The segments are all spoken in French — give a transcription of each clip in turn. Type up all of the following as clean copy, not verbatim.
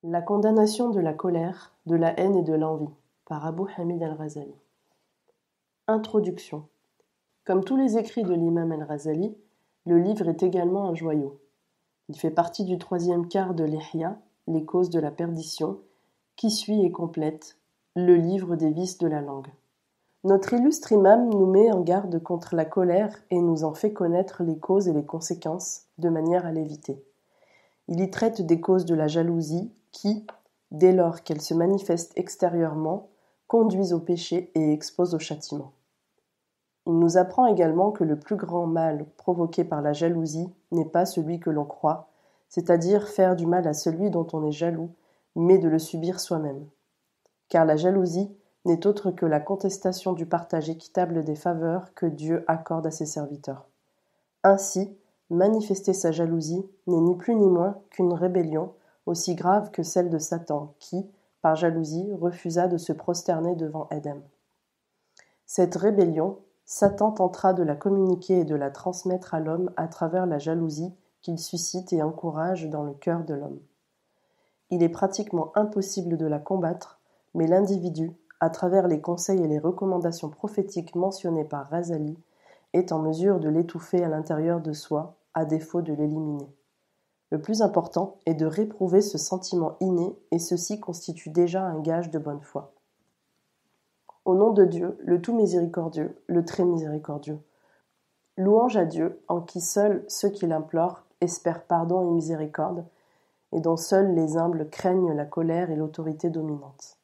La condamnation de la colère, de la haine et de l'envie, par Abu Hamid al-Ghazali. Introduction. Comme tous les écrits de l'imam al-Ghazali, le livre est également un joyau. Il fait partie du troisième quart de l'Ihya, les causes de la perdition, qui suit et complète le livre des vices de la langue. Notre illustre imam nous met en garde contre la colère et nous en fait connaître les causes et les conséquences, de manière à l'éviter. Il y traite des causes de la jalousie qui, dès lors qu'elle se manifeste extérieurement, conduisent au péché et exposent au châtiment. Il nous apprend également que le plus grand mal provoqué par la jalousie n'est pas celui que l'on croit, c'est-à-dire faire du mal à celui dont on est jaloux, mais de le subir soi-même. Car la jalousie n'est autre que la contestation du partage équitable des faveurs que Dieu accorde à ses serviteurs. Ainsi, manifester sa jalousie n'est ni plus ni moins qu'une rébellion aussi grave que celle de Satan qui, par jalousie, refusa de se prosterner devant Éden. Cette rébellion, Satan tentera de la communiquer et de la transmettre à l'homme à travers la jalousie qu'il suscite et encourage dans le cœur de l'homme. Il est pratiquement impossible de la combattre, mais l'individu, à travers les conseils et les recommandations prophétiques mentionnées par Ghazali, est en mesure de l'étouffer à l'intérieur de soi, à défaut de l'éliminer. Le plus important est de réprouver ce sentiment inné et ceci constitue déjà un gage de bonne foi. Au nom de Dieu, le tout miséricordieux, le très miséricordieux. Louange à Dieu, en qui seuls ceux qui l'implorent espèrent pardon et miséricorde, et dont seuls les humbles craignent la colère et l'autorité dominante.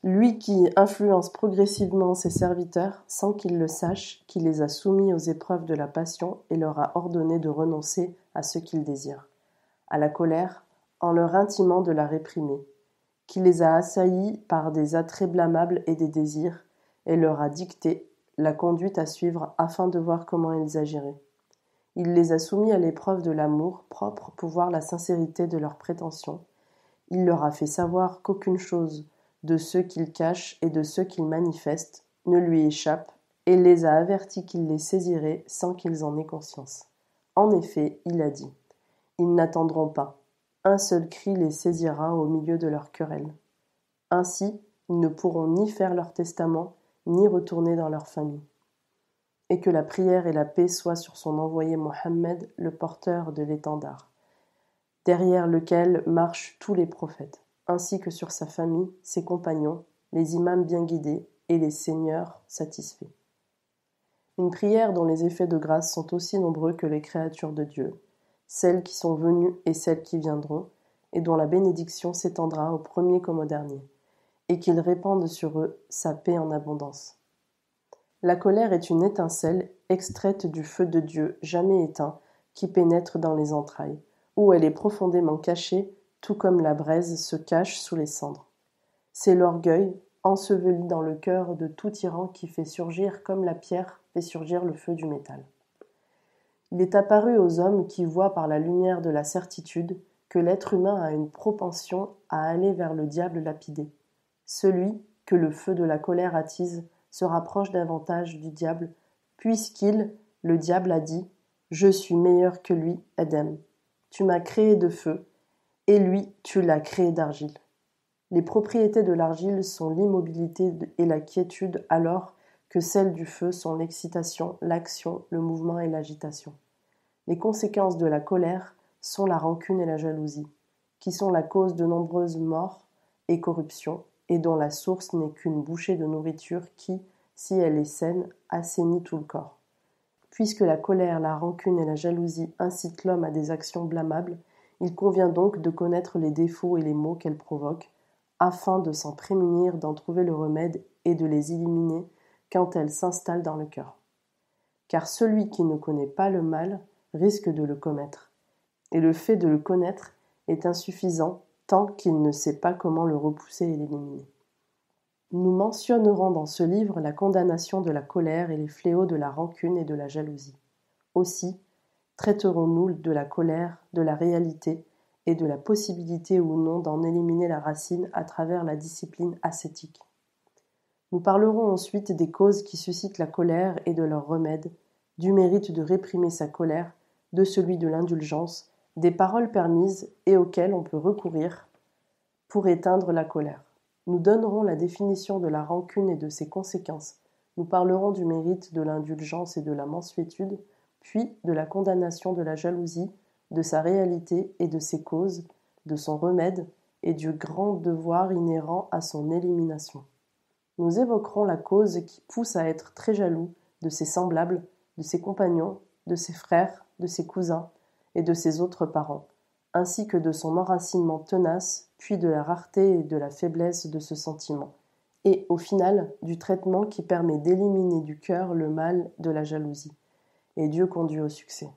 Lui qui influence progressivement ses serviteurs sans qu'ils le sachent, qui les a soumis aux épreuves de la passion et leur a ordonné de renoncer à ce qu'ils désirent, à la colère, en leur intimant de la réprimer, qui les a assaillis par des attraits blâmables et des désirs, et leur a dicté la conduite à suivre afin de voir comment ils agiraient. Il les a soumis à l'épreuve de l'amour propre pour voir la sincérité de leurs prétentions. Il leur a fait savoir qu'aucune chose de ceux qu'ils cachent et de ceux qu'ils manifestent ne lui échappe, et les a avertis qu'ils les saisiraient sans qu'ils en aient conscience. En effet, il a dit « Ils n'attendront pas. Un seul cri les saisira au milieu de leur querelle. Ainsi, ils ne pourront ni faire leur testament, ni retourner dans leur famille. Et que la prière et la paix soient sur son envoyé Mohammed, le porteur de l'étendard, derrière lequel marchent tous les prophètes, ainsi que sur sa famille, ses compagnons, les imams bien guidés et les seigneurs satisfaits. » Une prière dont les effets de grâce sont aussi nombreux que les créatures de Dieu, celles qui sont venues et celles qui viendront, et dont la bénédiction s'étendra aux premiers comme aux derniers, et qu'il répande sur eux sa paix en abondance. La colère est une étincelle extraite du feu de Dieu jamais éteint qui pénètre dans les entrailles, où elle est profondément cachée, tout comme la braise se cache sous les cendres. C'est l'orgueil, enseveli dans le cœur de tout tyran qui fait surgir comme la pierre fait surgir le feu du métal. Il est apparu aux hommes qui voient par la lumière de la certitude que l'être humain a une propension à aller vers le diable lapidé. Celui que le feu de la colère attise se rapproche davantage du diable, puisqu'il, le diable, a dit « Je suis meilleur que lui, Adam. Tu m'as créé de feu, et lui, tu l'as créé d'argile. » Les propriétés de l'argile sont l'immobilité et la quiétude, alors que celles du feu sont l'excitation, l'action, le mouvement et l'agitation. Les conséquences de la colère sont la rancune et la jalousie, qui sont la cause de nombreuses morts et corruptions, et dont la source n'est qu'une bouchée de nourriture qui, si elle est saine, assainit tout le corps. Puisque la colère, la rancune et la jalousie incitent l'homme à des actions blâmables, il convient donc de connaître les défauts et les maux qu'elles provoquent, afin de s'en prémunir, d'en trouver le remède et de les éliminer quand elles s'installent dans le cœur. Car celui qui ne connaît pas le mal risque de le commettre, et le fait de le connaître est insuffisant tant qu'il ne sait pas comment le repousser et l'éliminer. Nous mentionnerons dans ce livre la condamnation de la colère et les fléaux de la rancune et de la jalousie. Aussi, traiterons-nous de la colère, de la réalité et de la possibilité ou non d'en éliminer la racine à travers la discipline ascétique. Nous parlerons ensuite des causes qui suscitent la colère et de leurs remèdes, du mérite de réprimer sa colère, de celui de l'indulgence, des paroles permises et auxquelles on peut recourir, pour éteindre la colère. Nous donnerons la définition de la rancune et de ses conséquences. Nous parlerons du mérite de l'indulgence et de la mansuétude, puis de la condamnation de la jalousie, de sa réalité et de ses causes, de son remède et du grand devoir inhérent à son élimination. Nous évoquerons la cause qui pousse à être très jaloux de ses semblables, de ses compagnons, de ses frères, de ses cousins et de ses autres parents, ainsi que de son enracinement tenace, puis de la rareté et de la faiblesse de ce sentiment, et, au final, du traitement qui permet d'éliminer du cœur le mal de la jalousie. Et Dieu conduit au succès.